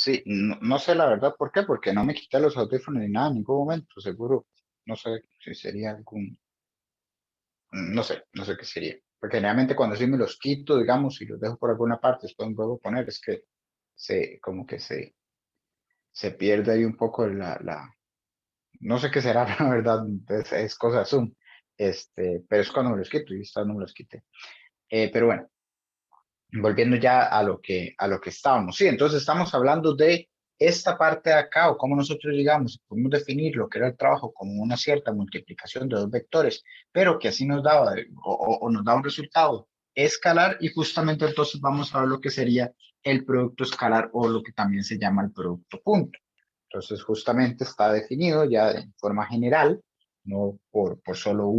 Sí, no sé la verdad por qué, porque no me quité los audífonos ni nada en ningún momento, seguro. No sé si sería algún, no sé qué sería. Porque generalmente cuando sí me los quito, digamos, y los dejo por alguna parte, después vuelvo a poner, es que como que se pierde ahí un poco no sé qué será, la verdad, es cosa de Zoom. Pero es cuando me los quito y esta no me los quité. Pero bueno, volviendo ya a lo que estábamos. Sí, entonces estamos hablando de esta parte de acá o cómo nosotros llegamos, podemos definir lo que era el trabajo como una cierta multiplicación de dos vectores, pero que así nos daba o nos da un resultado escalar y justamente entonces vamos a ver lo que sería el producto escalar o lo que también se llama el producto punto. Entonces justamente está definido ya de forma general, no por solo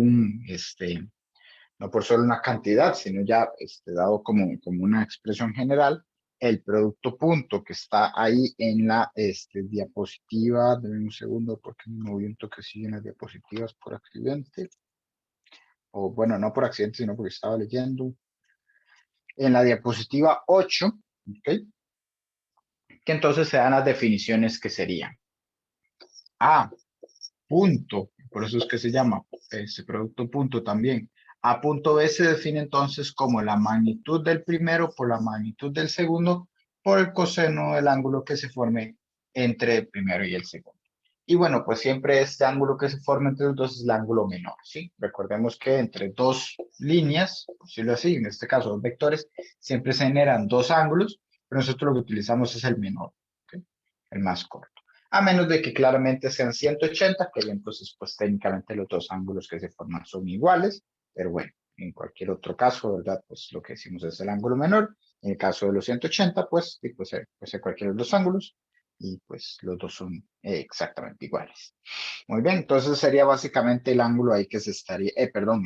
no por solo una cantidad, sino ya dado como una expresión general, el producto punto que está ahí en la diapositiva, denme un segundo porque me moví un toquecillo en las diapositivas por accidente, o bueno, no por accidente, sino porque estaba leyendo, en la diapositiva 8, ¿ok? Que entonces se dan las definiciones que serían A, punto, por eso es que se llama ese producto punto también. A punto B se define entonces como la magnitud del primero por la magnitud del segundo por el coseno del ángulo que se forme entre el primero y el segundo. Y bueno, pues siempre este ángulo que se forma entre los dos es el ángulo menor, ¿sí? Recordemos que entre dos líneas, por decirlo así, en este caso dos vectores, siempre se generan dos ángulos, pero nosotros lo que utilizamos es el menor, ¿ok? El más corto. A menos de que claramente sean 180, que entonces pues técnicamente los dos ángulos que se forman son iguales, pero bueno, en cualquier otro caso, ¿verdad? Pues lo que decimos es el ángulo menor. En el caso de los 180, pues, y puede ser cualquiera de los dos ángulos y pues los dos son exactamente iguales. Muy bien, entonces sería básicamente el ángulo ahí que se estaría, perdón,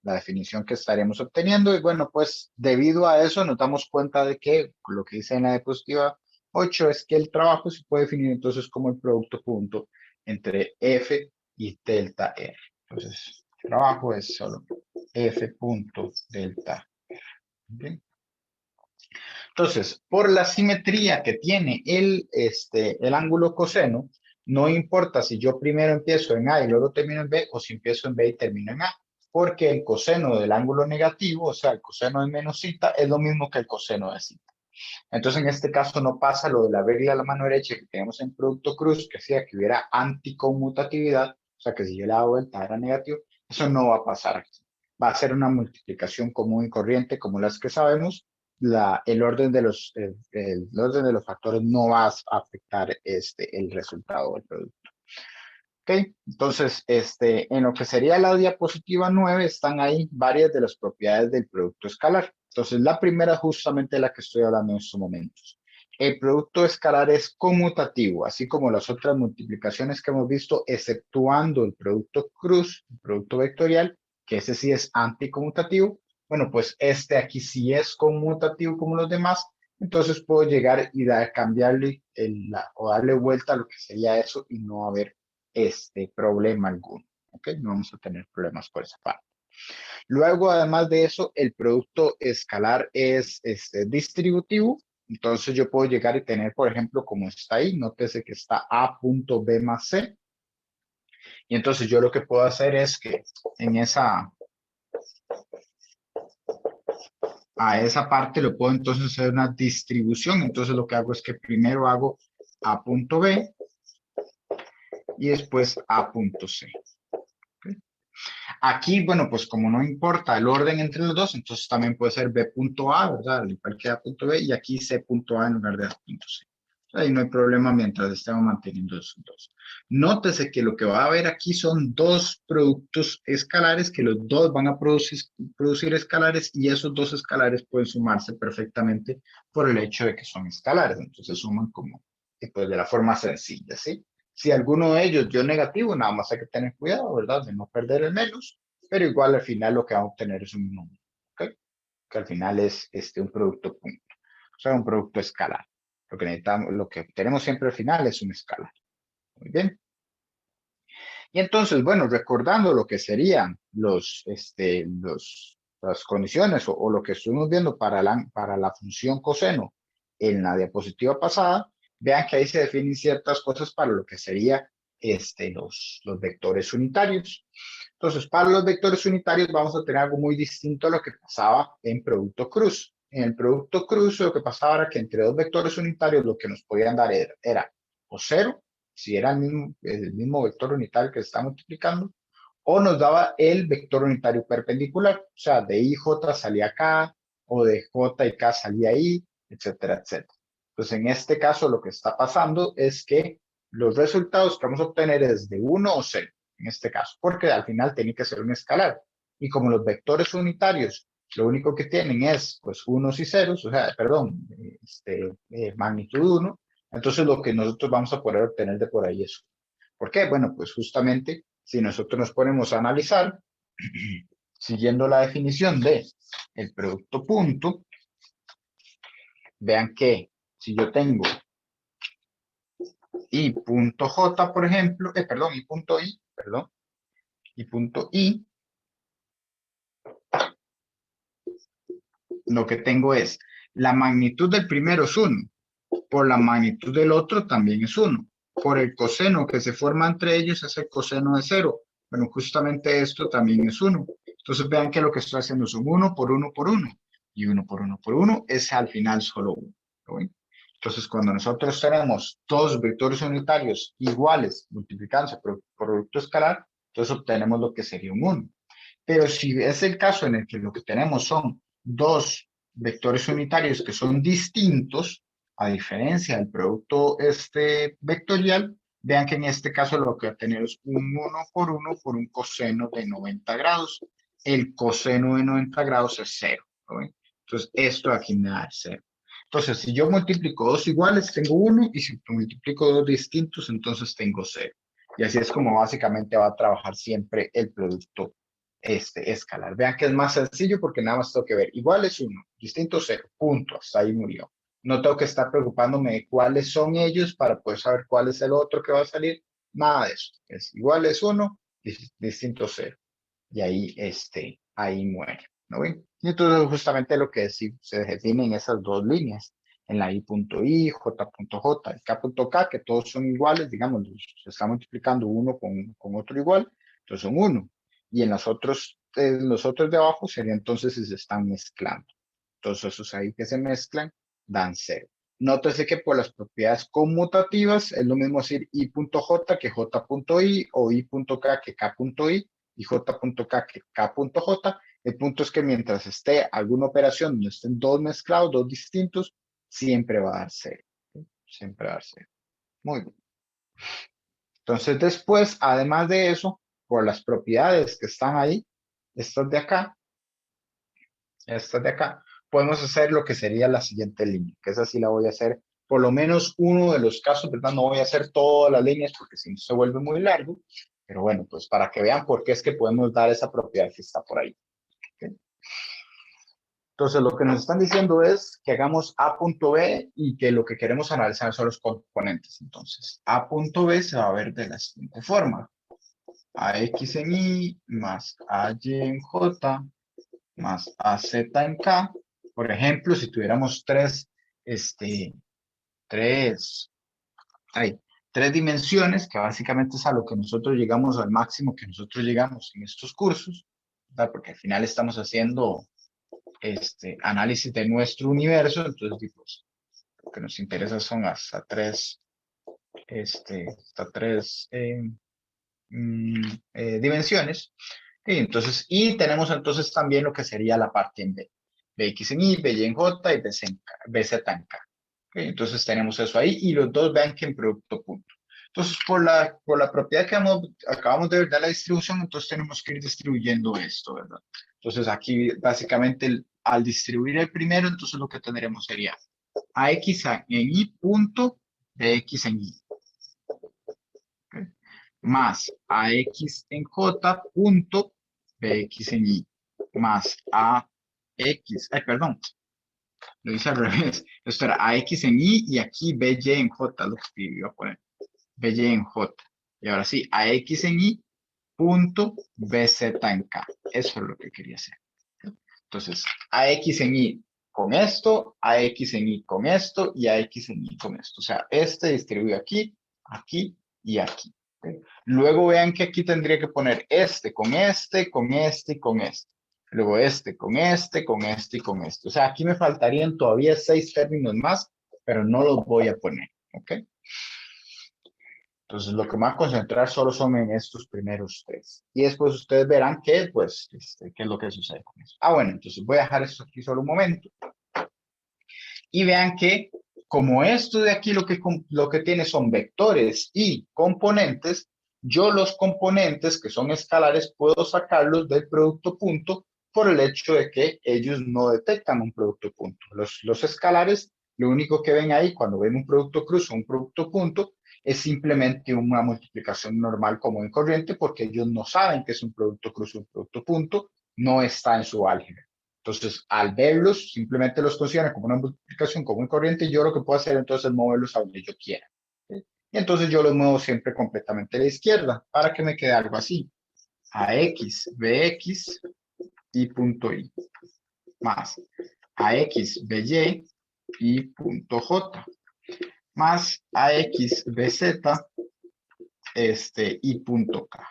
la definición que estaríamos obteniendo. Y bueno, pues debido a eso nos damos cuenta de que lo que dice en la diapositiva 8 es que el trabajo se puede definir entonces como el producto punto entre F y delta R. Entonces, el trabajo es solo F punto delta R. ¿Bien? Entonces, por la simetría que tiene el ángulo coseno, no importa si yo primero empiezo en A y luego termino en B o si empiezo en B y termino en A, porque el coseno del ángulo negativo, o sea, el coseno de menos cita, es lo mismo que el coseno de cita. Entonces, en este caso no pasa lo de la regla de la mano derecha que tenemos en producto cruz, que hacía que hubiera anticonmutatividad, o sea, que si yo le hago vuelta era negativo, eso no va a pasar aquí. Va a ser una multiplicación común y corriente como las que sabemos. El orden de los factores no va a afectar el resultado del producto. ¿Ok? Entonces, en lo que sería la diapositiva 9 están ahí varias de las propiedades del producto escalar. Entonces, la primera es justamente la que estoy hablando en estos momentos. El producto escalar es conmutativo, así como las otras multiplicaciones que hemos visto, exceptuando el producto cruz, el producto vectorial, que ese sí es anticonmutativo. Bueno, pues este aquí sí es conmutativo como los demás, entonces puedo llegar y cambiarle o darle vuelta a lo que sería eso y no haber problema alguno. ¿Ok? No vamos a tener problemas por esa parte. Luego, además de eso, el producto escalar es distributivo. Entonces yo puedo llegar y tener, por ejemplo, como está ahí, nótese que está A punto B más C. Y entonces yo lo que puedo hacer es que a esa parte lo puedo entonces hacer una distribución. Entonces lo que hago es que primero hago A punto B y después A punto C. Aquí, bueno, pues como no importa el orden entre los dos, entonces también puede ser B punto A, ¿verdad? Al igual que A punto B, y aquí C punto A en lugar de A punto C. Ahí no hay problema mientras estemos manteniendo esos dos. Nótese que lo que va a haber aquí son dos productos escalares, que los dos van a producir escalares, y esos dos escalares pueden sumarse perfectamente por el hecho de que son escalares. Entonces suman como pues, de la forma sencilla, ¿sí? Si alguno de ellos dio negativo, nada más hay que tener cuidado, ¿verdad? De no perder el menos, pero igual al final lo que vamos a obtener es un número, ¿ok? Que al final es un producto punto, o sea, un producto escalar. Lo que obtenemos siempre al final es un escalar. Muy bien. Y entonces, bueno, recordando lo que serían las condiciones o lo que estuvimos viendo para la función coseno en la diapositiva pasada, vean que ahí se definen ciertas cosas para lo que sería los vectores unitarios. Entonces, para los vectores unitarios vamos a tener algo muy distinto a lo que pasaba en producto cruz. En el producto cruz lo que pasaba era que entre dos vectores unitarios lo que nos podían dar era o cero, si era el mismo vector unitario que se está multiplicando, o nos daba el vector unitario perpendicular, o sea, de I, J salía acá, o de J y K salía I, etcétera, etcétera. Entonces, en este caso lo que está pasando es que los resultados que vamos a obtener es de 1 o 0, en este caso, porque al final tiene que ser un escalar. Y como los vectores unitarios lo único que tienen es pues unos y ceros, o sea, perdón, magnitud 1, entonces lo que nosotros vamos a poder obtener de por ahí es. ¿Por qué? Bueno, pues justamente si nosotros nos ponemos a analizar, siguiendo la definición de el producto punto, vean que si yo tengo I punto J, por ejemplo, perdón, I punto I, perdón, I punto I, lo que tengo es la magnitud del primero es 1, por la magnitud del otro también es 1, por el coseno que se forma entre ellos es el coseno de 0. Bueno, justamente esto también es 1. Entonces vean que lo que estoy haciendo son 1 por 1 por 1, y 1 por 1 por 1 es al final solo 1. Entonces, cuando nosotros tenemos dos vectores unitarios iguales multiplicándose por producto escalar, entonces obtenemos lo que sería un 1. Pero si es el caso en el que lo que tenemos son dos vectores unitarios que son distintos, a diferencia del producto vectorial, vean que en este caso lo que va a tener es un 1 por un coseno de 90 grados. El coseno de 90 grados es 0. Entonces, esto aquí me da 0. Entonces, si yo multiplico dos iguales, tengo 1, y si multiplico dos distintos, entonces tengo 0. Y así es como básicamente va a trabajar siempre el producto escalar. Vean que es más sencillo porque nada más tengo que ver igual es 1, distinto 0, punto, hasta ahí murió. No tengo que estar preocupándome de cuáles son ellos para poder saber cuál es el otro que va a salir, nada de eso. Es igual es 1, distinto 0. Y ahí muere, ¿no ven? Y entonces justamente lo que se define en esas dos líneas, en la I.I, J.J, y K.K, que todos son iguales, digamos, se está multiplicando uno con otro igual, entonces son 1. Y en los otros de abajo sería entonces si se están mezclando. Entonces esos ahí que se mezclan dan 0. Nótese que por las propiedades conmutativas es lo mismo decir I.J que J.I o I.K que K.I y J.K que K.J. El punto es que mientras esté alguna operación donde estén dos mezclados, dos distintos, siempre va a dar 0. Siempre va a dar 0. Muy bien. Entonces después, además de eso, por las propiedades que están ahí, estas de acá, podemos hacer lo que sería la siguiente línea, que esa sí la voy a hacer por lo menos uno de los casos, ¿verdad? No voy a hacer todas las líneas porque si no se vuelve muy largo, pero bueno, pues para que vean por qué es que podemos dar esa propiedad que está por ahí. ¿Okay? Entonces, lo que nos están diciendo es que hagamos A punto B y que lo que queremos analizar son los componentes. Entonces, A punto B se va a ver de la siguiente forma. AX en Y más AY en J más AZ en K. Por ejemplo, si tuviéramos tres dimensiones, que básicamente es a lo que nosotros llegamos, al máximo que nosotros llegamos en estos cursos, ¿verdad? Porque al final estamos haciendo análisis de nuestro universo, entonces pues, lo que nos interesa son hasta tres dimensiones. Y tenemos entonces también lo que sería la parte en B. Bx en Y, By en J y Bz en K. ¿Okay? Entonces tenemos eso ahí y los dos vean que en producto punto. Entonces, por la propiedad que acabamos de ver de la distribución, entonces tenemos que ir distribuyendo esto, ¿verdad? Entonces aquí básicamente al distribuir el primero, entonces lo que tendremos sería AX en Y punto BX en Y. ¿Okay? Más AX en J punto BX en Y. Más AX, perdón, lo hice al revés. Esto era AX en Y y aquí BY en J, lo que iba a poner. BY en J. Y ahora sí, AX en Y punto BZ en K. Eso es lo que quería hacer. Entonces, AX en Y con esto, AX en Y con esto y AX en Y con esto. O sea, este distribuye aquí, aquí y aquí. ¿Ok? Luego vean que aquí tendría que poner este con este, con este y con este. Luego este con este, con este y con este. O sea, aquí me faltarían todavía 6 términos más, pero no los voy a poner. ¿Ok? Entonces, lo que me va a concentrar solo son en estos primeros 3. Y después ustedes verán que, pues, qué es lo que sucede con eso. Ah, bueno, entonces voy a dejar esto aquí solo un momento. Y vean que, como esto de aquí lo que tiene son vectores y componentes, yo los componentes que son escalares puedo sacarlos del producto punto por el hecho de que ellos no detectan un producto punto. Los escalares, lo único que ven ahí cuando ven un producto cruz o un producto punto es simplemente una multiplicación normal común y corriente porque ellos no saben que es un producto cruz o un producto punto, no está en su álgebra. Entonces, al verlos, simplemente los consideran como una multiplicación común y corriente y yo lo que puedo hacer entonces es moverlos a donde yo quiera. ¿Sí? Y entonces yo los muevo siempre completamente a la izquierda para que me quede algo así. AX, BX y punto Y. Más AX, BY y punto J. Más AX, BZ y punto K.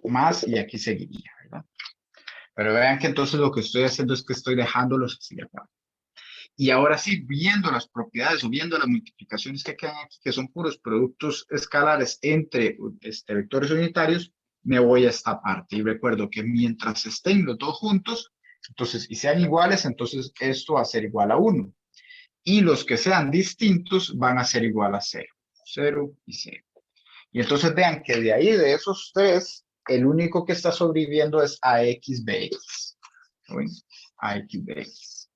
Más y aquí seguiría, ¿verdad? Pero vean que entonces lo que estoy haciendo es que estoy dejándolos así acá. Y ahora sí, viendo las propiedades o viendo las multiplicaciones que quedan aquí, que son puros productos escalares entre vectores unitarios, me voy a esta parte. Y recuerdo que mientras estén los dos juntos, entonces, y sean iguales, entonces esto va a ser igual a 1. Y los que sean distintos van a ser igual a 0. 0 y 0. Y entonces vean que de ahí, de esos tres, el único que está sobreviviendo es AXBX. ¿Ven? AXBX.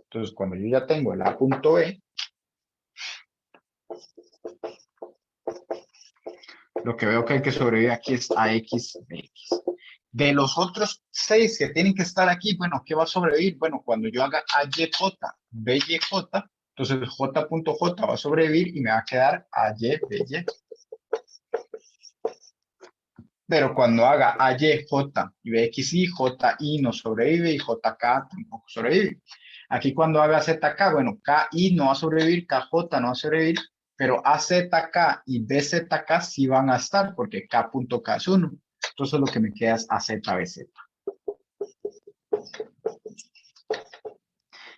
Entonces, cuando yo ya tengo el A punto E, lo que veo que hay que sobrevivir aquí es AX, BX. De los otros 6 que tienen que estar aquí, bueno, ¿qué va a sobrevivir? Bueno, cuando yo haga AYJ, BYJ, entonces J.J va a sobrevivir y me va a quedar AY, BY. Pero cuando haga AY, J y BXI, JI no sobrevive y JK tampoco sobrevive. Aquí cuando haga ZK, bueno, KI no va a sobrevivir, KJ no va a sobrevivir, pero AZK y BZK sí van a estar porque K.K es 1. Entonces lo que me queda es AZBZ.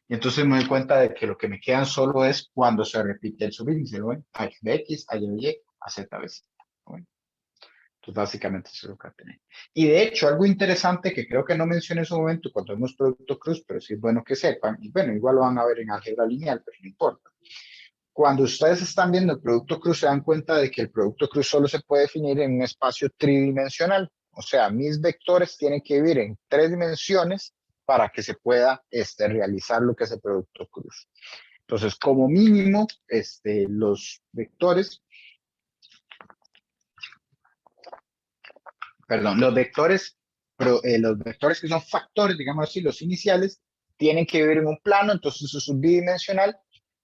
Y entonces me doy cuenta de que lo que me quedan solo es cuando se repite el subíndice, ¿no? AXBX, AYY, AZBZ. ¿No? Entonces, básicamente eso es lo que va a tener. Y de hecho, algo interesante que creo que no mencioné en su momento cuando vemos producto cruz, pero sí es bueno que sepan, y bueno, igual lo van a ver en álgebra lineal, pero no importa. Cuando ustedes están viendo el producto cruz, se dan cuenta de que el producto cruz solo se puede definir en un espacio tridimensional. O sea, mis vectores tienen que vivir en 3 dimensiones para que se pueda realizar lo que es el producto cruz. Entonces, como mínimo, los vectores, perdón, los vectores que son factores, digamos así, los iniciales, tienen que vivir en un plano, entonces eso es un bidimensional.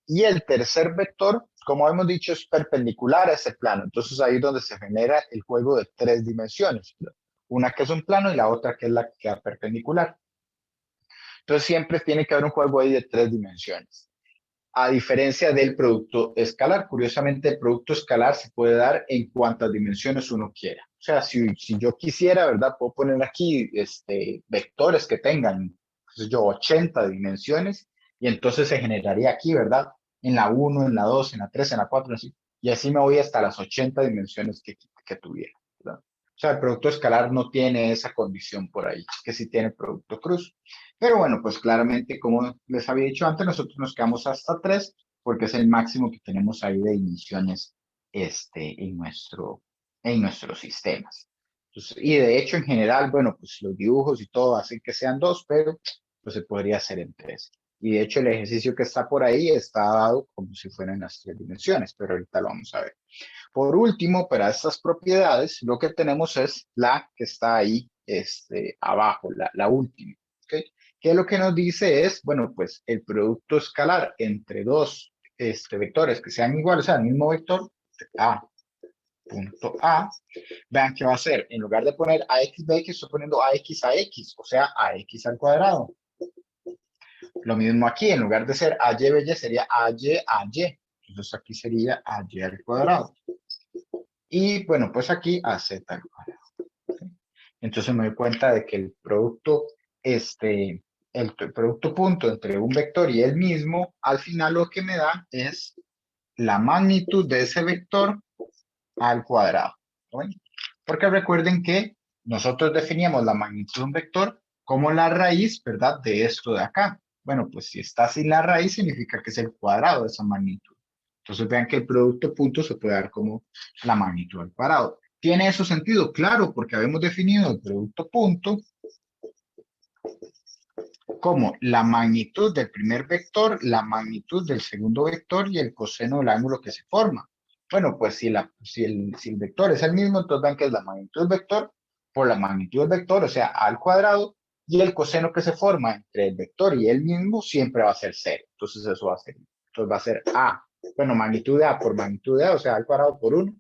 Y el tercer vector, como hemos dicho, es perpendicular a ese plano. Entonces ahí es donde se genera el juego de 3 dimensiones. Una que es un plano y la otra que es la que queda perpendicular. Entonces siempre tiene que haber un juego ahí de 3 dimensiones. A diferencia del producto escalar. Curiosamente, el producto escalar se puede dar en cuantas dimensiones uno quiera. O sea, si yo quisiera, ¿verdad? Puedo poner aquí vectores que tengan, pues yo, 80 dimensiones y entonces se generaría aquí, ¿verdad? En la 1, en la 2, en la 3, en la 4, así. Y así me voy hasta las 80 dimensiones que tuviera, ¿verdad? O sea, el producto escalar no tiene esa condición por ahí, que sí tiene el producto cruz. Pero bueno, pues claramente, como les había dicho antes, nosotros nos quedamos hasta 3 porque es el máximo que tenemos ahí de dimensiones en nuestros sistemas. Entonces, y de hecho, en general, bueno, pues los dibujos y todo hacen que sean 2, pero pues se podría hacer en 3. Y de hecho, el ejercicio que está por ahí está dado como si fueran las 3 dimensiones, pero ahorita lo vamos a ver. Por último, para estas propiedades, lo que tenemos es la que está ahí abajo, la última. ¿Okay? Que lo que nos dice es, bueno, pues el producto escalar entre dos vectores que sean iguales, o sea, el mismo vector, A, punto A, vean que va a ser, en lugar de poner AX, BX, estoy poniendo AX a X, o sea, AX al cuadrado. Lo mismo aquí, en lugar de ser AY, BY, sería AY, AY. Entonces aquí sería AY al cuadrado. Y bueno, pues aquí AZ al cuadrado. ¿Sí? Entonces me doy cuenta de que el producto, el producto punto entre un vector y el mismo, al final lo que me da es la magnitud de ese vector al cuadrado. ¿Sí? Porque recuerden que nosotros definíamos la magnitud de un vector como la raíz, ¿verdad? De esto de acá. Bueno, pues si está así la raíz, significa que es el cuadrado de esa magnitud. Entonces vean que el producto punto se puede dar como la magnitud al cuadrado. ¿Tiene eso sentido? Claro, porque habíamos definido el producto punto como la magnitud del primer vector, la magnitud del segundo vector y el coseno del ángulo que se forma. Bueno, pues si el vector es el mismo, entonces vean que es la magnitud del vector por la magnitud del vector, o sea, a al cuadrado, y el coseno que se forma entre el vector y él mismo siempre va a ser cero. Entonces eso va a ser, entonces va a ser a, bueno, magnitud de a por magnitud de a, o sea, al cuadrado por 1,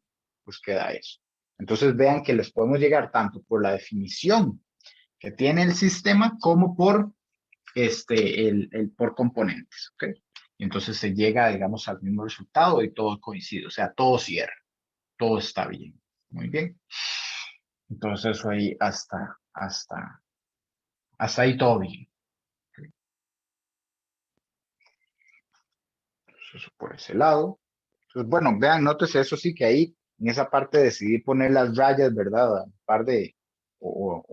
pues queda eso. Entonces vean que les podemos llegar tanto por la definición que tiene el sistema como por por componentes, ¿ok? Y entonces se llega, digamos, al mismo resultado y todo coincide, o sea, todo cierra, todo está bien. Muy bien. Entonces eso ahí hasta ahí todo bien. Entonces, eso por ese lado. Entonces, bueno, vean, nótese eso sí que ahí, en esa parte decidí poner las rayas, ¿verdad? Un par de, o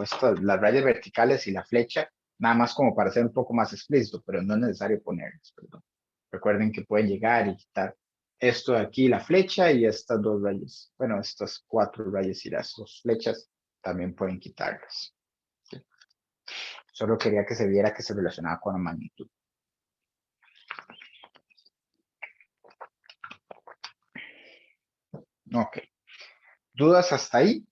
estas, las rayas verticales y la flecha, nada más como para ser un poco más explícito, pero no es necesario ponerlas, perdón. Recuerden que pueden llegar y quitar esto de aquí, la flecha, y estas dos rayas. Bueno, estas cuatro rayas y las dos flechas también pueden quitarlas. ¿Sí? Solo quería que se viera que se relacionaba con la magnitud. Ok. ¿Dudas hasta ahí?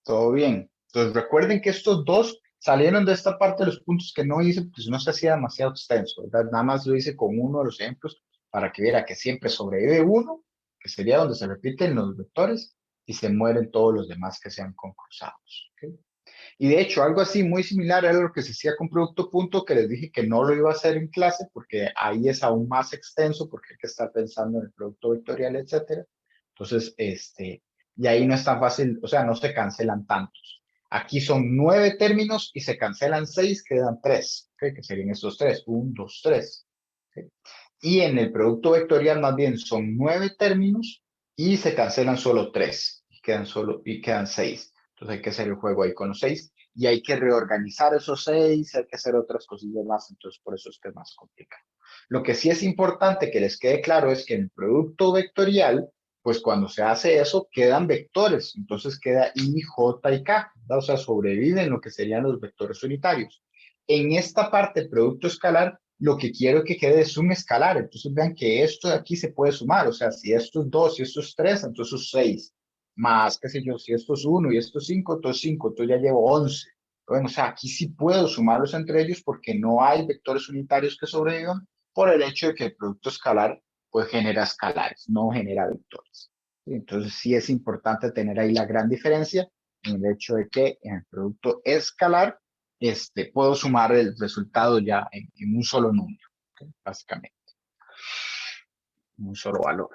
Todo bien. Entonces recuerden que estos dos salieron de esta parte de los puntos que no hice, pues no se hacía demasiado extenso, ¿verdad? Nada más lo hice con uno de los ejemplos para que viera que siempre sobrevive uno, que sería donde se repiten los vectores, y se mueren todos los demás que sean concruzados. ¿Ok? Y de hecho, algo así muy similar era lo que se hacía con producto punto, que les dije que no lo iba a hacer en clase, porque ahí es aún más extenso, porque hay que estar pensando en el producto vectorial, etcétera. Entonces, y ahí no es tan fácil, o sea, no se cancelan tantos. Aquí son 9 términos y se cancelan 6, quedan 3, ¿okay? Que serían estos 3, 1, 2, 3. ¿Okay? Y en el producto vectorial más bien son 9 términos y se cancelan solo 3 y quedan 6. Entonces hay que hacer el juego ahí con los 6 y hay que reorganizar esos 6, hay que hacer otras cosillas más, entonces por eso es que es más complicado. Lo que sí es importante que les quede claro es que en el producto vectorial, pues cuando se hace eso, quedan vectores, entonces queda I, J y K, ¿verdad? O sea, sobreviven lo que serían los vectores unitarios. En esta parte, producto escalar, lo que quiero que quede es un escalar, entonces vean que esto de aquí se puede sumar, o sea, si esto es 2, si esto es 3, entonces es 6 más, qué sé yo, si esto es 1 y esto es 5, entonces 5, entonces ya llevo 11. Bueno, o sea, aquí sí puedo sumarlos entre ellos porque no hay vectores unitarios que sobrevivan por el hecho de que el producto escalar pues genera escalares, no genera vectores. Entonces sí es importante tener ahí la gran diferencia en el hecho de que en el producto escalar puedo sumar el resultado ya en un solo número, ¿okay? Básicamente, en un solo valor.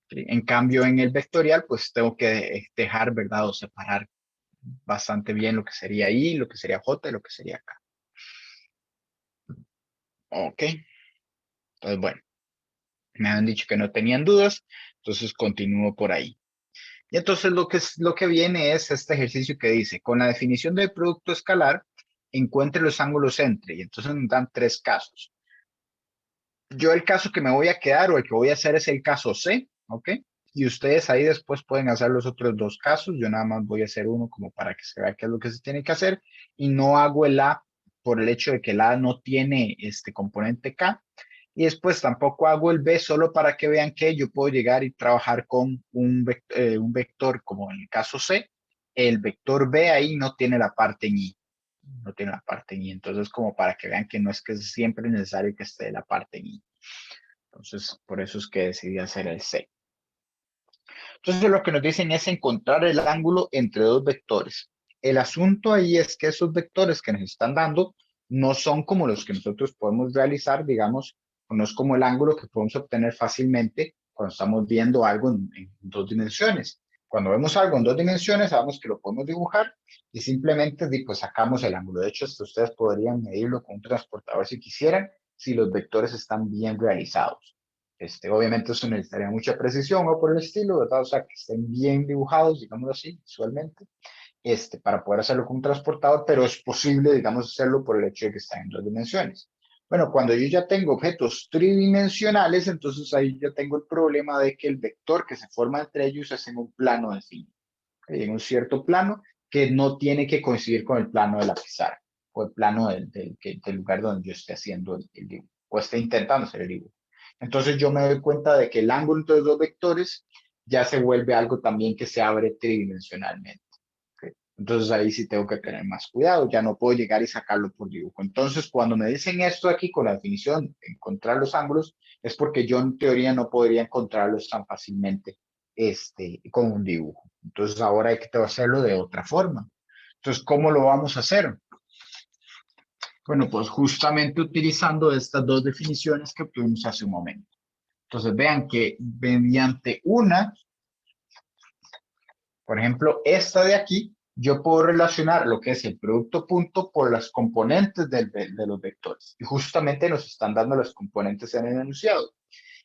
¿Sí? En cambio, en el vectorial, pues tengo que dejar, ¿verdad? O separar bastante bien lo que sería I, lo que sería J y lo que sería K. Ok, entonces bueno, me han dicho que no tenían dudas, entonces continúo por ahí. Y entonces lo que viene es este ejercicio que dice, con la definición del producto escalar, encuentre los ángulos entre, y entonces nos dan 3 casos. Yo el caso que me voy a quedar o el que voy a hacer es el caso C, ¿ok? Y ustedes ahí después pueden hacer los otros 2 casos. Yo nada más voy a hacer uno como para que se vea qué es lo que se tiene que hacer y no hago el A por el hecho de que el A no tiene este componente K. Y después tampoco hago el B solo para que vean que yo puedo llegar y trabajar con un vector como en el caso C. El vector B ahí no tiene la parte en I, no tiene la parte en I. Entonces, como para que vean que no es que es siempre necesario que esté la parte en I. Entonces, por eso es que decidí hacer el C. Entonces lo que nos dicen es encontrar el ángulo entre dos vectores. El asunto ahí es que esos vectores que nos están dando no son como los que nosotros podemos realizar, digamos, no es como el ángulo que podemos obtener fácilmente cuando estamos viendo algo en dos dimensiones. Cuando vemos algo en dos dimensiones, sabemos que lo podemos dibujar y simplemente pues, sacamos el ángulo. De hecho, ustedes podrían medirlo con un transportador si quisieran, si los vectores están bien realizados. Obviamente eso necesitaría mucha precisión o por el estilo, ¿verdad? O sea, que estén bien dibujados, digamos así, visualmente, para poder hacerlo con un transportador, pero es posible, digamos, hacerlo por el hecho de que está en dos dimensiones. Bueno, cuando yo ya tengo objetos tridimensionales, entonces ahí yo tengo el problema de que el vector que se forma entre ellos es en un plano definido, ¿okay? En un cierto plano que no tiene que coincidir con el plano de la pizarra o el plano del lugar donde yo esté haciendo el dibujo o esté intentando hacer el dibujo. Entonces yo me doy cuenta de que el ángulo entre los dos vectores ya se vuelve algo también que se abre tridimensionalmente. ¿Okay? Entonces ahí sí tengo que tener más cuidado, ya no puedo llegar y sacarlo por dibujo. Entonces cuando me dicen esto aquí con la definición, encontrar los ángulos, es porque yo en teoría no podría encontrarlos tan fácilmente con un dibujo. Entonces ahora hay que hacerlo de otra forma. Entonces, ¿cómo lo vamos a hacer? Bueno, pues justamente utilizando estas dos definiciones que tuvimos hace un momento. Entonces vean que mediante una, por ejemplo, esta de aquí, yo puedo relacionar lo que es el producto punto por las componentes de los vectores. Y justamente nos están dando las componentes en el enunciado.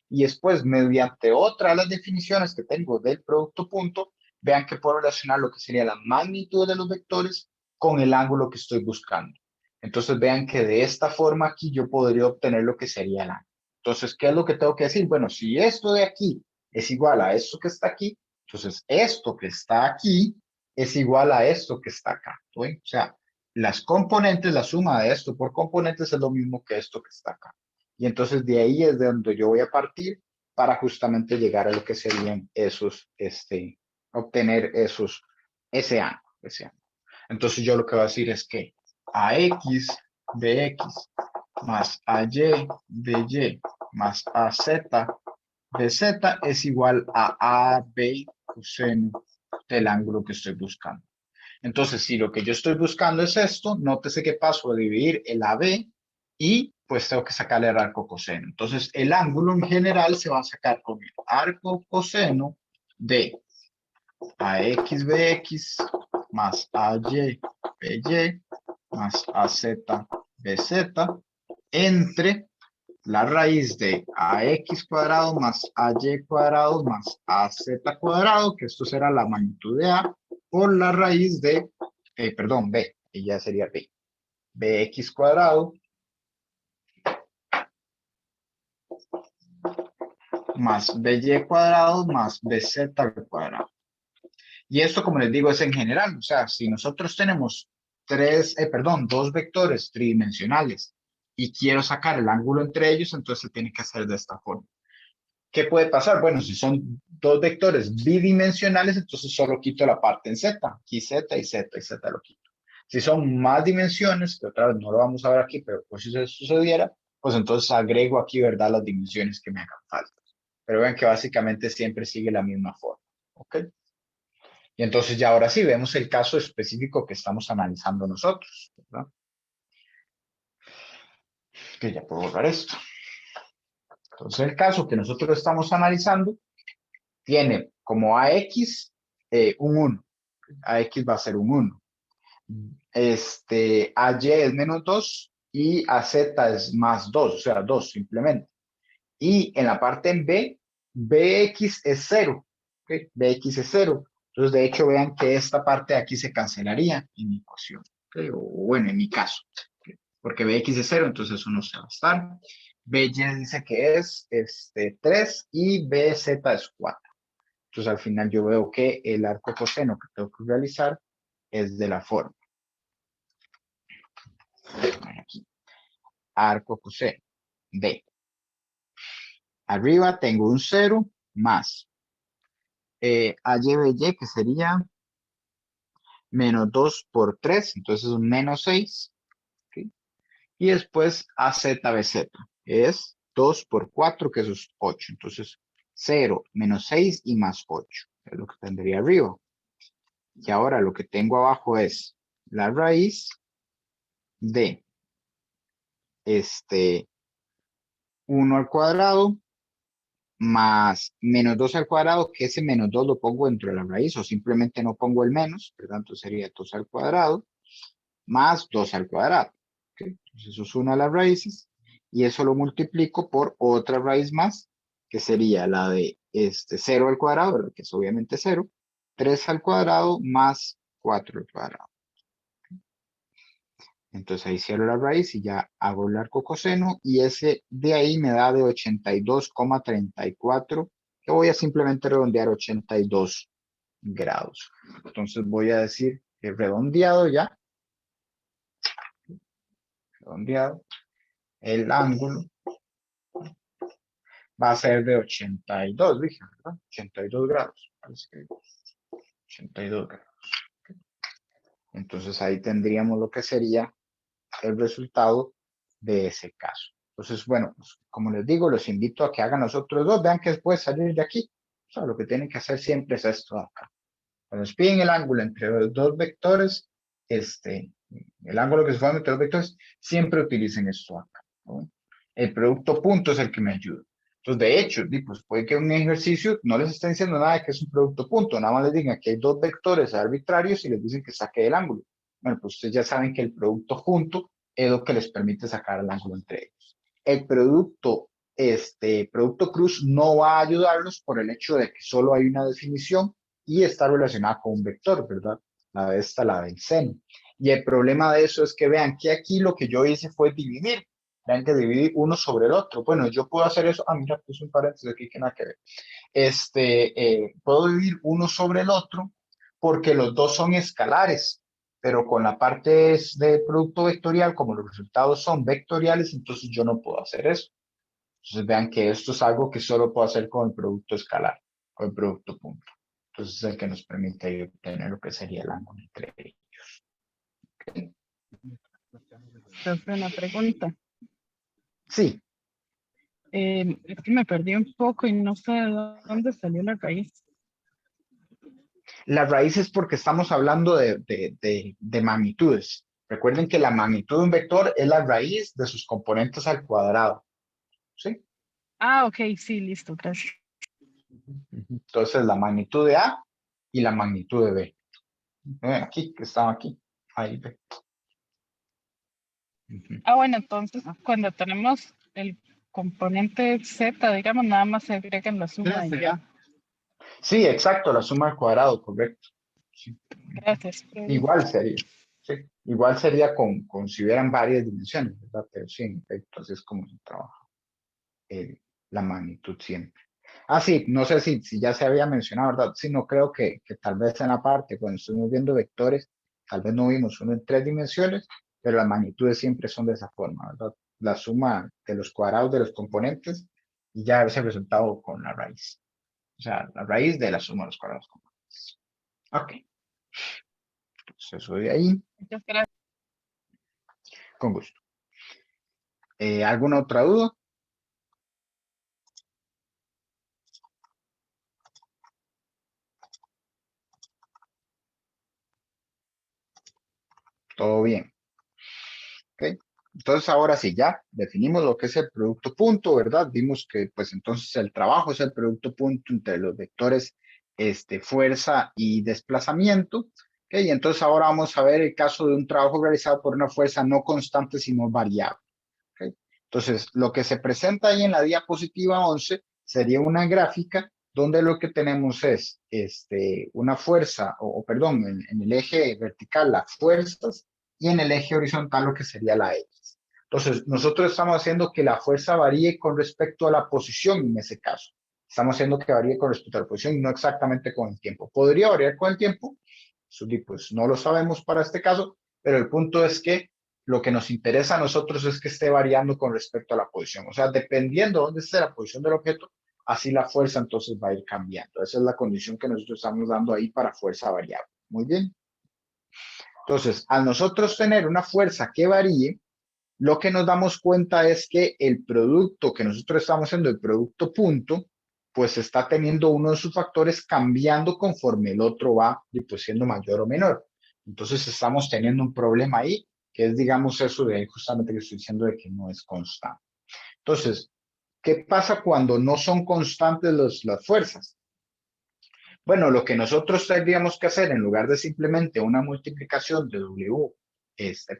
Y después, mediante otra de las definiciones que tengo del producto punto, vean que puedo relacionar lo que sería la magnitud de los vectores con el ángulo que estoy buscando. Entonces vean que de esta forma aquí yo podría obtener lo que sería el ángulo. Entonces, ¿qué es lo que tengo que decir? Bueno, si esto de aquí es igual a esto que está aquí, entonces esto que está aquí es igual a esto que está acá. ¿Sí? O sea, las componentes, la suma de esto por componentes es lo mismo que esto que está acá. Y entonces de ahí es de donde yo voy a partir para justamente llegar a lo que serían esos, obtener ese ángulo, ese ángulo. Entonces yo lo que voy a decir es que AX de X más AY de Y más AZ de Z es igual a AB coseno del ángulo que estoy buscando. Entonces, si lo que yo estoy buscando es esto, nótese que paso a dividir el AB y pues tengo que sacarle el arco coseno. Entonces, el ángulo en general se va a sacar con el arco coseno de AX BX más AY BY más AZ BZ entre la raíz de ax cuadrado más ay cuadrado más az cuadrado, que esto será la magnitud de a, por la raíz de, perdón, b, y ya sería b, bx cuadrado más by cuadrado más bz cuadrado. Y esto, como les digo, es en general, o sea, si nosotros tenemos dos vectores tridimensionales y quiero sacar el ángulo entre ellos, entonces se tiene que hacer de esta forma. ¿Qué puede pasar? Bueno, si son dos vectores bidimensionales, entonces solo quito la parte en z, aquí z y z y z lo quito. Si son más dimensiones, que otra vez no lo vamos a ver aquí, pero por si eso sucediera, pues entonces agrego aquí, ¿verdad?, las dimensiones que me hagan falta. Pero vean que básicamente siempre sigue la misma forma, ¿ok? Y entonces ya ahora sí, vemos el caso específico que estamos analizando nosotros, ¿verdad? Que ya puedo borrar esto. Entonces el caso que nosotros estamos analizando tiene como AX un 1. AX va a ser un 1. AY es menos 2 y AZ es más 2, o sea, 2 simplemente. Y en la parte en B, BX es 0. ¿Okay? BX es 0. Entonces, de hecho, vean que esta parte de aquí se cancelaría en mi ecuación. ¿Okay? O bueno, en mi caso. ¿Okay? Porque BX es 0, entonces eso no se va a estar. BY dice que es 3 y BZ es 4. Entonces al final yo veo que el arco coseno que tengo que realizar es de la forma. Aquí. Arco coseno de. Arriba tengo un 0 más AYBY, que sería menos 2 por 3, entonces un menos 6. ¿Okay? Y después AZBZ, es 2 por 4, que eso es 8. Entonces 0, menos 6 y más 8. Es lo que tendría arriba. Y ahora lo que tengo abajo es la raíz de 1 al cuadrado más menos 2 al cuadrado, que ese menos 2 lo pongo dentro de la raíz o simplemente no pongo el menos, por tanto sería 2 al cuadrado más 2 al cuadrado. ¿Okay? Entonces eso es una de las raíces y eso lo multiplico por otra raíz más, que sería la de 0 al cuadrado, ¿verdad? Que es obviamente 0, 3 al cuadrado más 4 al cuadrado. Entonces ahí cierro la raíz y ya hago el arco coseno y ese de ahí me da de 82,34, que voy a simplemente redondear 82 grados. Entonces voy a decir que redondeado ya, redondeado, el ángulo va a ser de 82, dije, ¿verdad? 82 grados. Parece que 82 grados. Entonces ahí tendríamos lo que sería el resultado de ese caso. Entonces, bueno, pues, como les digo, los invito a que hagan los otros dos, vean que puede salir de aquí. O sea, lo que tienen que hacer siempre es esto de acá. Cuando nos piden el ángulo entre los dos vectores, el ángulo que se forma entre los vectores, siempre utilicen esto acá, ¿no? El producto punto es el que me ayuda. Entonces, de hecho, pues puede que un ejercicio no les esté diciendo nada de que es un producto punto, nada más les digan que hay dos vectores arbitrarios y les dicen que saque el ángulo. Bueno, pues ustedes ya saben que el producto punto es lo que les permite sacar el ángulo entre ellos. El producto cruz no va a ayudarlos por el hecho de que solo hay una definición y está relacionada con un vector, ¿verdad? La del seno. Y el problema de eso es que vean que aquí lo que yo hice fue dividir. Vean que dividí uno sobre el otro. Bueno, yo puedo hacer eso. Ah, mira, puse un paréntesis aquí que nada que ver. Puedo dividir uno sobre el otro porque los dos son escalares, pero con la parte de producto vectorial, como los resultados son vectoriales, entonces yo no puedo hacer eso. Entonces vean que esto es algo que solo puedo hacer con el producto escalar, con el producto punto. Entonces es el que nos permite obtener lo que sería el ángulo entre ellos. ¿Okay? Profe, una pregunta. Sí, Es que me perdí un poco y no sé de dónde salió la raíz. la raíz es porque estamos hablando de magnitudes. Recuerden que la magnitud de un vector es la raíz de sus componentes al cuadrado. ¿Sí? Ah, ok, sí, listo, gracias. Entonces la magnitud de A y la magnitud de B. Aquí, que estaba aquí. Ahí ve. Ah, bueno, entonces cuando tenemos el componente Z, digamos, nada más se agrega en la suma y ya. Sí, exacto, la suma al cuadrado, correcto. Sí. Gracias, profe. Igual sería. Sí. Igual sería con si hubieran varias dimensiones, ¿verdad? Pero sí, en efecto, así es como se trabaja la magnitud siempre. Ah, sí, no sé si ya se había mencionado, ¿verdad? Sí, no creo que tal vez en la parte, cuando estuvimos viendo vectores, tal vez no vimos uno en 3 dimensiones, pero las magnitudes siempre son de esa forma, ¿verdad? La suma de los cuadrados de los componentes y ya ese resultado con la raíz. O sea, la raíz de la suma de los cuadrados componentes. Ok, entonces eso de ahí, Muchas gracias. con gusto. ¿Alguna otra duda? Todo bien. ¿Ok? Entonces ahora sí, ya definimos lo que es el producto punto, ¿verdad? Vimos que pues entonces el trabajo es el producto punto entre los vectores fuerza y desplazamiento. ¿Ok? Y entonces ahora vamos a ver el caso de un trabajo realizado por una fuerza no constante sino variable. ¿Ok? Entonces lo que se presenta ahí en la diapositiva 11 sería una gráfica donde lo que tenemos es una fuerza, o perdón, en el eje vertical las fuerzas y en el eje horizontal lo que sería la X. Entonces, nosotros estamos haciendo que la fuerza varíe con respecto a la posición en ese caso. Estamos haciendo que varíe con respecto a la posición y no exactamente con el tiempo. ¿Podría variar con el tiempo? Pues no lo sabemos para este caso, pero el punto es que lo que nos interesa a nosotros es que esté variando con respecto a la posición. O sea, dependiendo de dónde esté la posición del objeto, así la fuerza entonces va a ir cambiando. Esa es la condición que nosotros estamos dando ahí para fuerza variable. Muy bien. Entonces, al nosotros tener una fuerza que varíe, lo que nos damos cuenta es que el producto que nosotros estamos haciendo, el producto punto, pues está teniendo uno de sus factores cambiando conforme el otro va pues, siendo mayor o menor. Entonces estamos teniendo un problema ahí, que es, digamos, eso de justamente que estoy diciendo de que no es constante. Entonces, ¿qué pasa cuando no son constantes las fuerzas? Bueno, lo que nosotros tendríamos que hacer en lugar de simplemente una multiplicación de W,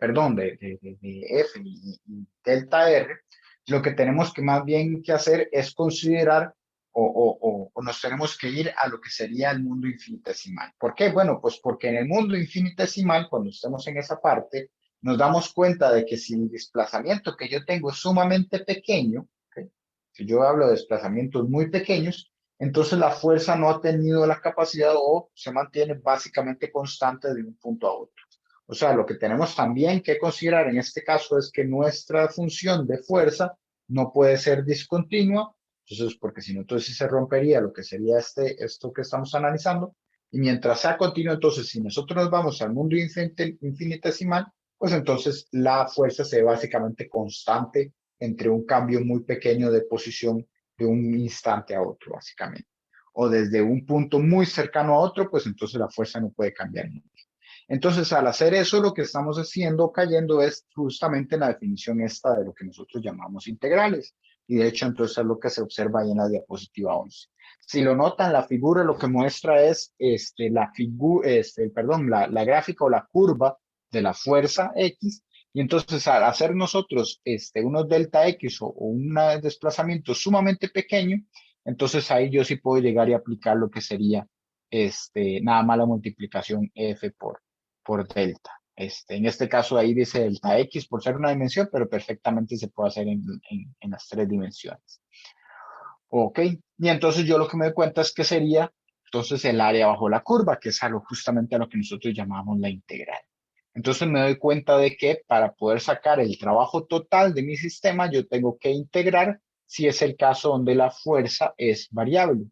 perdón, de F y delta R, lo que tenemos que más bien que hacer es considerar o nos tenemos que ir a lo que sería el mundo infinitesimal. ¿Por qué? Bueno, pues porque en el mundo infinitesimal, cuando estemos en esa parte, nos damos cuenta de que si el desplazamiento que yo tengo es sumamente pequeño, ¿ok? Si yo hablo de desplazamientos muy pequeños, entonces la fuerza no ha tenido la capacidad o se mantiene básicamente constante de un punto a otro. O sea, lo que tenemos también que considerar en este caso es que nuestra función de fuerza no puede ser discontinua, entonces porque si no, entonces se rompería lo que sería esto que estamos analizando, y mientras sea continuo, entonces si nosotros nos vamos al mundo infinitesimal, pues entonces la fuerza se ve básicamente constante entre un cambio muy pequeño de posición de un instante a otro, básicamente. O desde un punto muy cercano a otro, pues entonces la fuerza no puede cambiar mucho. Entonces, al hacer eso, lo que estamos haciendo, cayendo, es justamente la definición esta de lo que nosotros llamamos integrales. Y de hecho, entonces es lo que se observa ahí en la diapositiva 11. Si lo notan, la figura lo que muestra es la gráfica o la curva de la fuerza X. Y entonces, al hacer nosotros unos delta X o un desplazamiento sumamente pequeño, entonces ahí yo sí puedo llegar y aplicar lo que sería nada más la multiplicación F por delta. En este caso ahí dice delta X por ser una dimensión, pero perfectamente se puede hacer en las tres dimensiones. Ok, y entonces yo lo que me doy cuenta es que sería entonces el área bajo la curva, que es justamente a lo que nosotros llamamos la integral. Entonces me doy cuenta de que para poder sacar el trabajo total de mi sistema, yo tengo que integrar si es el caso donde la fuerza es variable.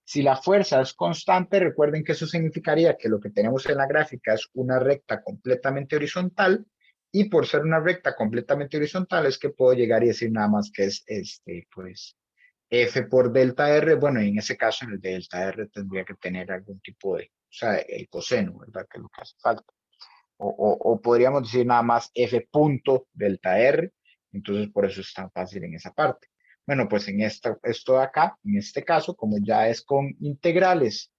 Si la fuerza es constante, recuerden que eso significaría que lo que tenemos en la gráfica es una recta completamente horizontal, y por ser una recta completamente horizontal es que puedo llegar y decir nada más que es pues F por delta R. Bueno, en ese caso en el de delta R tendría que tener algún tipo o sea, el coseno, ¿verdad? Que es lo que hace falta. O podríamos decir nada más F punto delta R, entonces por eso es tan fácil en esa parte. Bueno, pues en esto de acá, en este caso, como ya es con integrales,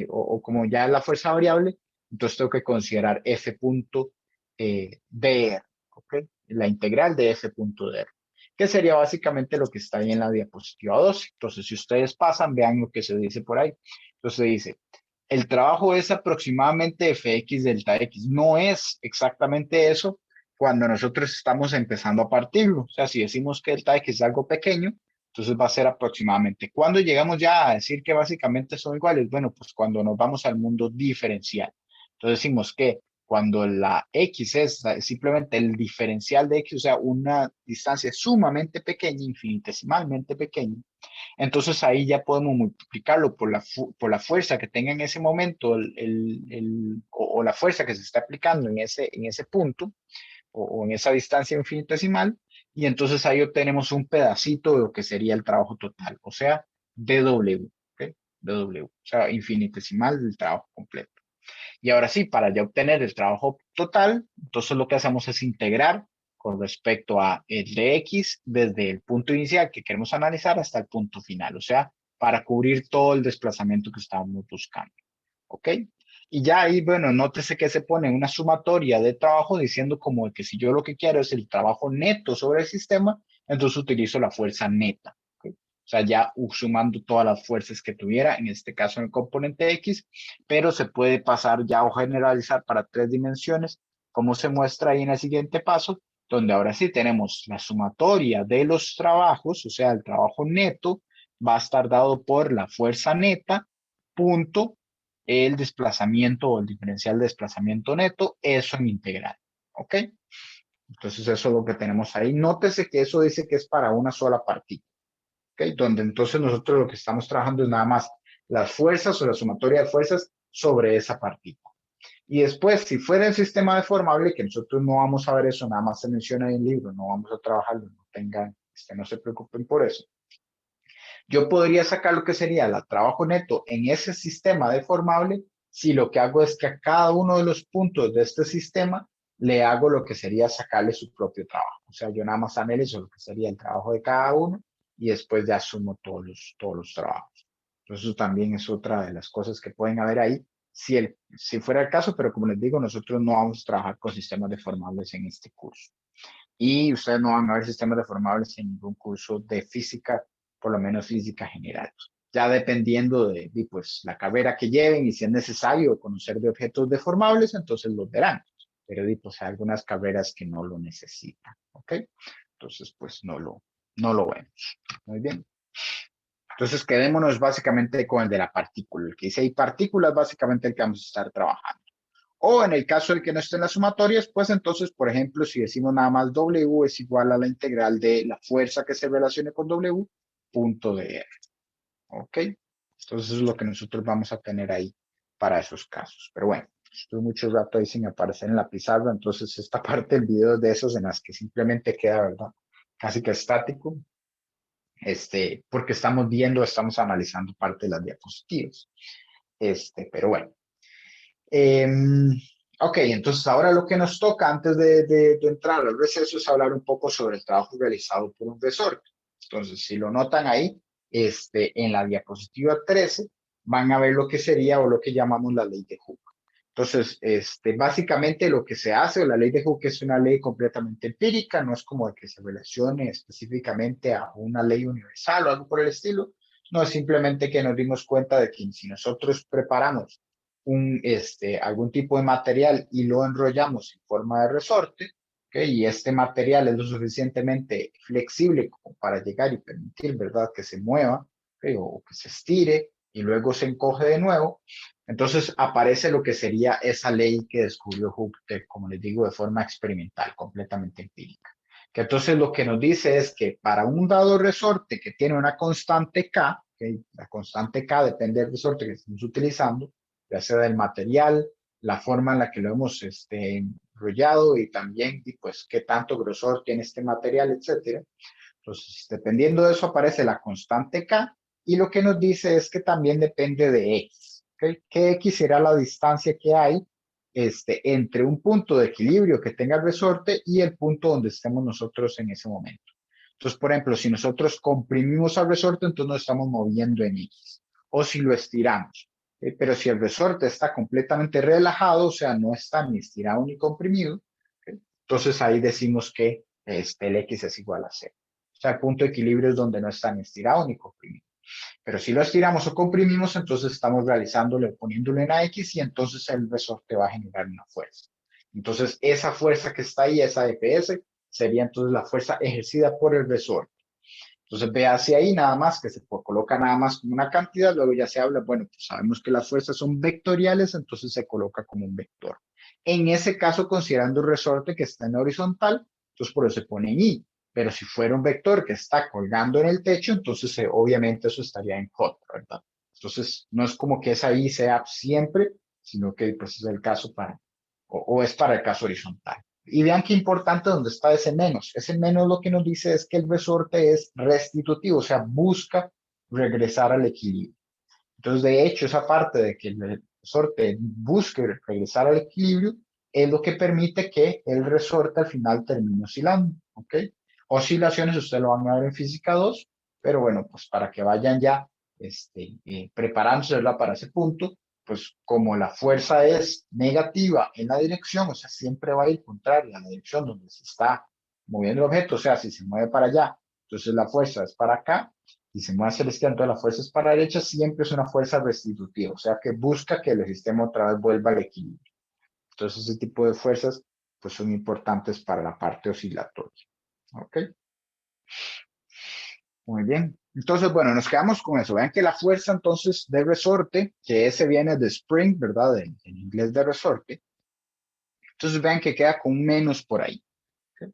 o como ya es la fuerza variable, entonces tengo que considerar F punto dr, ¿ok? La integral de F punto dr, que sería básicamente lo que está ahí en la diapositiva 12. Entonces, si ustedes pasan, vean lo que se dice por ahí. Entonces dice, el trabajo es aproximadamente Fx delta X. No es exactamente eso cuando nosotros estamos empezando a partirlo. O sea, si decimos que delta X es algo pequeño, entonces va a ser aproximadamente. ¿Cuándo llegamos ya a decir que básicamente son iguales? Bueno, pues cuando nos vamos al mundo diferencial. Entonces decimos que cuando la X es simplemente el diferencial de X, o sea, una distancia sumamente pequeña, infinitesimalmente pequeña, entonces ahí ya podemos multiplicarlo por la fuerza que tenga en ese momento o la fuerza que se está aplicando en ese punto o en esa distancia infinitesimal, y entonces ahí obtenemos un pedacito de lo que sería el trabajo total, o sea, dW, ¿ok? dW, o sea, infinitesimal del trabajo completo. Y ahora sí, para ya obtener el trabajo total, entonces lo que hacemos es integrar con respecto a el de X desde el punto inicial que queremos analizar hasta el punto final, o sea, para cubrir todo el desplazamiento que estábamos buscando. ¿Ok? Y ya ahí, bueno, nótese que se pone una sumatoria de trabajo diciendo como que si yo lo que quiero es el trabajo neto sobre el sistema, entonces utilizo la fuerza neta. ¿Ok? O sea, ya sumando todas las fuerzas que tuviera, en este caso en el componente X, pero se puede pasar ya o generalizar para tres dimensiones, como se muestra ahí en el siguiente paso, donde ahora sí tenemos la sumatoria de los trabajos, o sea, el trabajo neto va a estar dado por la fuerza neta, punto el desplazamiento o el diferencial de desplazamiento neto, eso en integral. ¿Ok? Entonces eso es lo que tenemos ahí. Nótese que eso dice que es para una sola partícula. ¿Ok? Donde entonces nosotros lo que estamos trabajando es nada más las fuerzas o la sumatoria de fuerzas sobre esa partícula. Y después, si fuera el sistema deformable, que nosotros no vamos a ver eso, nada más se menciona en el libro, no vamos a trabajarlo, no tengan, no se preocupen por eso. Yo podría sacar lo que sería el trabajo neto en ese sistema deformable si lo que hago es que a cada uno de los puntos de este sistema le hago lo que sería sacarle su propio trabajo. O sea, yo nada más analizo lo que sería el trabajo de cada uno y después ya sumo todos los trabajos. Entonces, eso también es otra de las cosas que pueden haber ahí, si fuera el caso, pero como les digo, nosotros no vamos a trabajar con sistemas deformables en este curso. Y ustedes no van a ver sistemas deformables en ningún curso de física, por lo menos física general. Ya dependiendo de pues, la carrera que lleven y si es necesario conocer de objetos deformables, entonces los verán. Pero pues, hay algunas carreras que no lo necesitan, ¿ok? Entonces, pues no lo vemos. Muy bien. Entonces, quedémonos básicamente con el de la partícula. El que dice ahí partículas, básicamente el que vamos a estar trabajando. O en el caso de que no estén las sumatorias, pues entonces, por ejemplo, si decimos nada más W es igual a la integral de la fuerza que se relacione con W, punto de R. ¿Ok? Entonces, eso es lo que nosotros vamos a tener ahí para esos casos. Pero bueno, estuve mucho rato ahí sin aparecer en la pizarra, entonces esta parte del video es de esos en las que simplemente queda, ¿verdad? Casi que estático, porque estamos analizando parte de las diapositivas. Pero bueno. Ok, entonces ahora lo que nos toca antes de entrar al receso es hablar un poco sobre el trabajo realizado por un resorte. Entonces, si lo notan ahí, en la diapositiva 13, van a ver lo que sería o lo que llamamos la ley de Hooke. Entonces, básicamente lo que se hace, o la ley de Hooke es una ley completamente empírica, no es como de que se relacione específicamente a una ley universal o algo por el estilo, no, es simplemente que nos dimos cuenta de que si nosotros preparamos algún tipo de material y lo enrollamos en forma de resorte, ¿okay? Y este material es lo suficientemente flexible como para llegar y permitir, ¿verdad?, que se mueva, ¿okay? O que se estire y luego se encoge de nuevo. Entonces aparece lo que sería esa ley que descubrió Hooke, como les digo, de forma experimental, completamente empírica. Que entonces lo que nos dice es que para un dado resorte que tiene una constante K, ¿okay? La constante K depende del resorte que estamos utilizando, ya sea del material, la forma en la que lo hemos enrollado y también pues qué tanto grosor tiene este material, etcétera. Entonces, dependiendo de eso aparece la constante K y lo que nos dice es que también depende de X. ¿Okay? Que X será la distancia que hay entre un punto de equilibrio que tenga el resorte y el punto donde estemos nosotros en ese momento. Entonces, por ejemplo, si nosotros comprimimos al resorte, entonces nos estamos moviendo en X. O si lo estiramos. Pero si el resorte está completamente relajado, o sea, no está ni estirado ni comprimido, entonces ahí decimos que el X es igual a 0. O sea, el punto de equilibrio es donde no está ni estirado ni comprimido. Pero si lo estiramos o comprimimos, entonces estamos realizándole, poniéndole una X y entonces el resorte va a generar una fuerza. Entonces, esa fuerza que está ahí, esa EPS, sería entonces la fuerza ejercida por el resorte. Entonces, ve hacia ahí nada más, que se coloca nada más como una cantidad, luego ya se habla, bueno, pues sabemos que las fuerzas son vectoriales, entonces se coloca como un vector. En ese caso, considerando el resorte que está en horizontal, entonces por eso se pone en I. Pero si fuera un vector que está colgando en el techo, entonces obviamente eso estaría en J, ¿verdad? Entonces, no es como que esa I sea siempre, sino que pues es el caso o es para el caso horizontal. Y vean qué importante donde está ese menos. Ese menos lo que nos dice es que el resorte es restitutivo, o sea, busca regresar al equilibrio. Entonces, de hecho, esa parte de que el resorte busque regresar al equilibrio es lo que permite que el resorte al final termine oscilando, ¿ok? Oscilaciones ustedes lo van a ver en física 2, pero bueno, pues para que vayan ya preparándose para ese punto, pues como la fuerza es negativa en la dirección, o sea, siempre va a ir contraria a la dirección donde se está moviendo el objeto, o sea, si se mueve para allá, entonces la fuerza es para acá, y se mueve hacia la izquierda, entonces la fuerza es para la derecha, siempre es una fuerza restitutiva, o sea, que busca que el sistema otra vez vuelva al equilibrio. Entonces, ese tipo de fuerzas, pues son importantes para la parte oscilatoria. ¿Ok? Muy bien. Entonces, bueno, nos quedamos con eso. Vean que la fuerza entonces de resorte, que ese viene de spring, ¿verdad? En inglés de resorte. Entonces vean que queda con un menos por ahí. ¿Okay?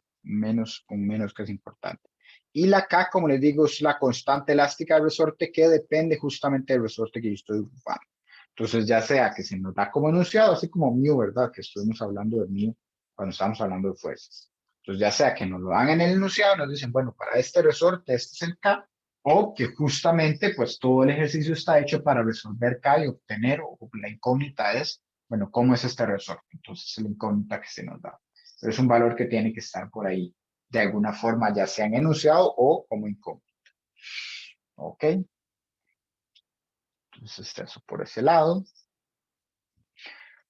Con menos que es importante. Y la K, como les digo, es la constante elástica del resorte que depende justamente del resorte que yo estoy ocupando. Entonces, ya sea que se nos da como enunciado, así como mu, ¿verdad? Que estuvimos hablando de mu cuando estamos hablando de fuerzas. Entonces, ya sea que nos lo dan en el enunciado, nos dicen, bueno, para este resorte, este es el K, o que justamente pues todo el ejercicio está hecho para resolver K y obtener, o la incógnita es, bueno, ¿cómo es este resorte? Entonces es la incógnita que se nos da. Pero es un valor que tiene que estar por ahí de alguna forma, ya sea en enunciado o como incógnita. ¿Ok? Entonces eso por ese lado.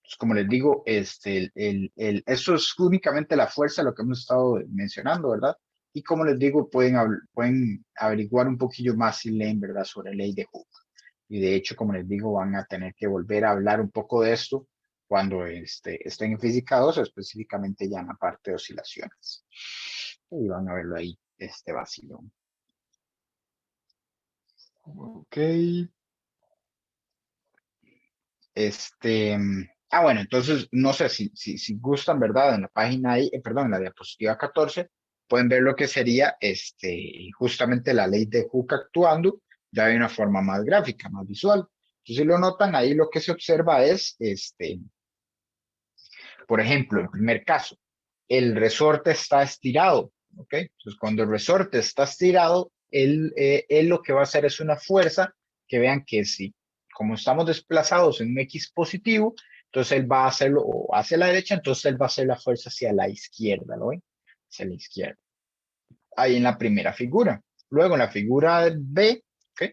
Pues como les digo, eso es únicamente la fuerza, lo que hemos estado mencionando, ¿verdad? Y como les digo, pueden averiguar un poquillo más si leen, ¿verdad?, sobre la ley de Hooke. Y de hecho, como les digo, van a tener que volver a hablar un poco de esto cuando estén en física 2, específicamente ya en la parte de oscilaciones. Y van a verlo ahí, este vacilón. Ok. Este, bueno, entonces, no sé si gustan, ¿verdad? En la página ahí, perdón, en la diapositiva 14, pueden ver lo que sería justamente la ley de Hooke actuando ya de una forma más gráfica, más visual. Entonces, si lo notan, ahí lo que se observa es, por ejemplo, en primer caso, el resorte está estirado, ¿ok? Entonces, cuando el resorte está estirado, él lo que va a hacer es una fuerza que vean que si, como estamos desplazados en un X positivo, entonces él va a hacerlo o hacia la derecha, entonces él va a hacer la fuerza hacia la izquierda, ¿lo ven? Hacia la izquierda. Ahí en la primera figura. Luego en la figura B, ¿ok?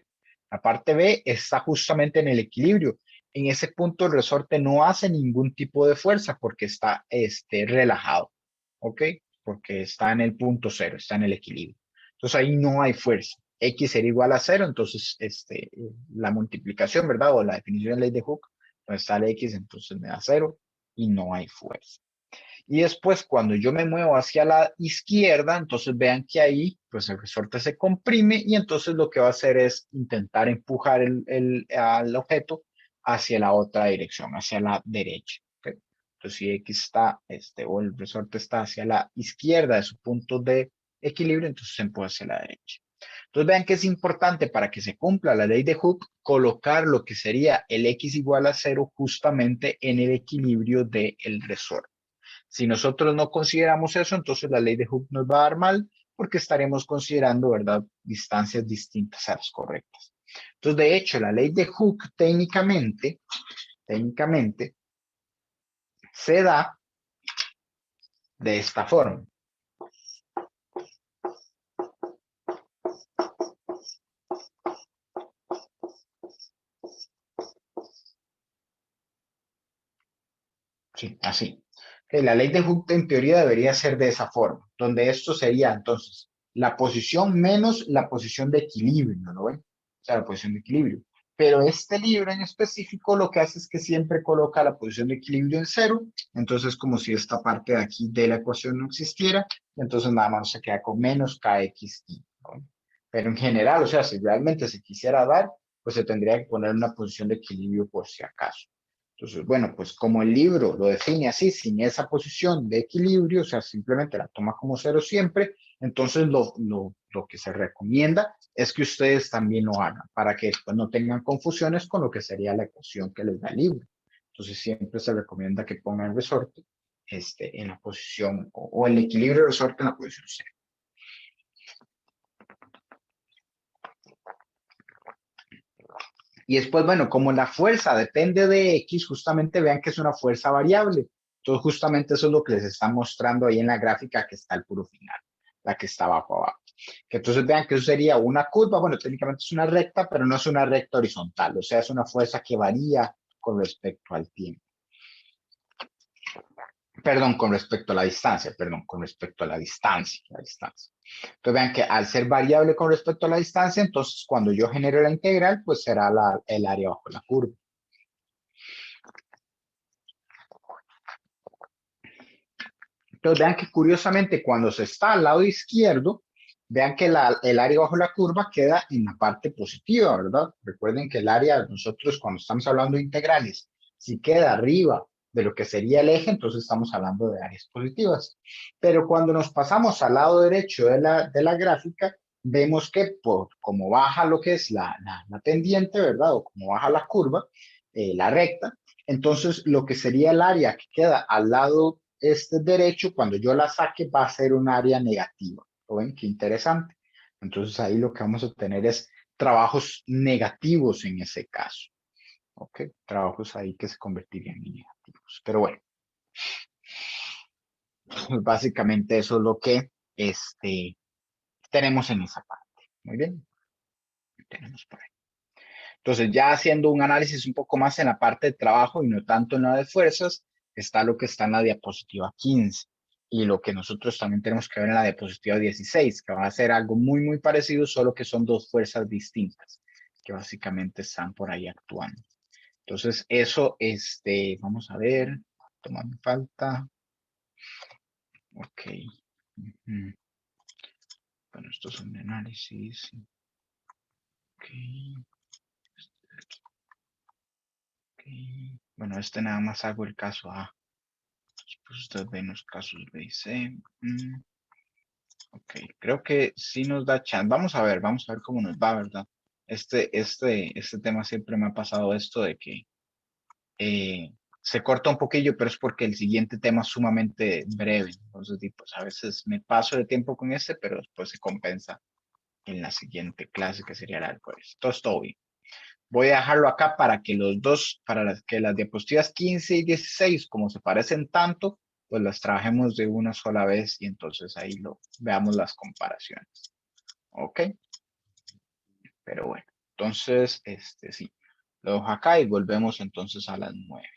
La parte B está justamente en el equilibrio. En ese punto el resorte no hace ningún tipo de fuerza porque está relajado, ¿ok? Porque está en el punto cero, está en el equilibrio. Entonces ahí no hay fuerza. X será igual a cero, entonces la multiplicación, ¿verdad? O la definición de ley de Hooke, donde sale X, entonces me da cero y no hay fuerza. Y después, cuando yo me muevo hacia la izquierda, entonces vean que ahí, pues el resorte se comprime y entonces lo que va a hacer es intentar empujar al objeto hacia la otra dirección, hacia la derecha. ¿Ok? Entonces, si X está, o el resorte está hacia la izquierda de su punto de equilibrio, entonces se empuja hacia la derecha. Entonces vean que es importante para que se cumpla la ley de Hooke colocar lo que sería el X igual a cero justamente en el equilibrio del resorte. Si nosotros no consideramos eso, entonces la ley de Hooke nos va a dar mal porque estaremos considerando, ¿verdad?, distancias distintas a las correctas. Entonces, de hecho, la ley de Hooke técnicamente se da de esta forma. Sí, así. La ley de Hooke en teoría debería ser de esa forma, donde esto sería entonces la posición menos la posición de equilibrio, ¿no ven? O sea, la posición de equilibrio. Pero este libro en específico lo que hace es que siempre coloca la posición de equilibrio en cero, entonces como si esta parte de aquí de la ecuación no existiera, entonces nada más se queda con menos kxi, ¿no? Pero en general, o sea, si realmente se quisiera dar, pues se tendría que poner una posición de equilibrio por si acaso. Entonces, bueno, pues como el libro lo define así, sin esa posición de equilibrio, o sea, simplemente la toma como cero siempre, entonces lo que se recomienda es que ustedes también lo hagan para que después no tengan confusiones con lo que sería la ecuación que les da el libro. Entonces, siempre se recomienda que pongan el resorte en la posición, o el equilibrio del resorte en la posición cero. Y después, bueno, como la fuerza depende de X, justamente vean que es una fuerza variable. Entonces, justamente eso es lo que les está mostrando ahí en la gráfica que está al puro final, la que está abajo. Que entonces vean que eso sería una curva, bueno, técnicamente es una recta, pero no es una recta horizontal, o sea, es una fuerza que varía con respecto al tiempo. Perdón, con respecto a la distancia, perdón, con respecto a la distancia. Entonces vean que al ser variable con respecto a la distancia, entonces cuando yo genere la integral, pues será el área bajo la curva. Entonces vean que curiosamente cuando se está al lado izquierdo, vean que el área bajo la curva queda en la parte positiva, ¿verdad? Recuerden que el área, nosotros cuando estamos hablando de integrales, si queda arriba de lo que sería el eje, entonces estamos hablando de áreas positivas. Pero cuando nos pasamos al lado derecho de la gráfica, vemos que como baja lo que es la pendiente, ¿verdad? O como baja la curva, la recta, entonces lo que sería el área que queda al lado derecho, cuando yo la saque, va a ser un área negativa. ¿Lo ven? Qué interesante. Entonces ahí lo que vamos a tener es trabajos negativos en ese caso. ¿Ok? Trabajos ahí que se convertirían en negativos. Pero bueno, básicamente eso es lo que tenemos en esa parte. Muy bien. Tenemos por ahí. Entonces, ya haciendo un análisis un poco más en la parte de trabajo y no tanto en la de fuerzas, está lo que está en la diapositiva 15 y lo que nosotros también tenemos que ver en la diapositiva 16, que va a ser algo muy, muy parecido, solo que son dos fuerzas distintas, que básicamente están por ahí actuando. Entonces, eso, vamos a ver, toma me falta. Ok. Ujú. Bueno, estos son de análisis. Ok. Ok. Bueno, nada más hago el caso A. Pues ustedes ven los casos B y C. Ok, creo que sí nos da chance. Vamos a ver cómo nos va, ¿verdad? Este tema siempre me ha pasado esto de que se corta un poquillo, pero es porque el siguiente tema es sumamente breve. Entonces, pues a veces me paso de tiempo con este, pero después se compensa en la siguiente clase, que sería la del jueves. Todo bien. Voy a dejarlo acá para que los dos, que las diapositivas 15 y 16, como se parecen tanto, pues las trabajemos de una sola vez y entonces ahí veamos las comparaciones. ¿Ok? Pero bueno, entonces, sí, lo dejo acá y volvemos entonces a las 9.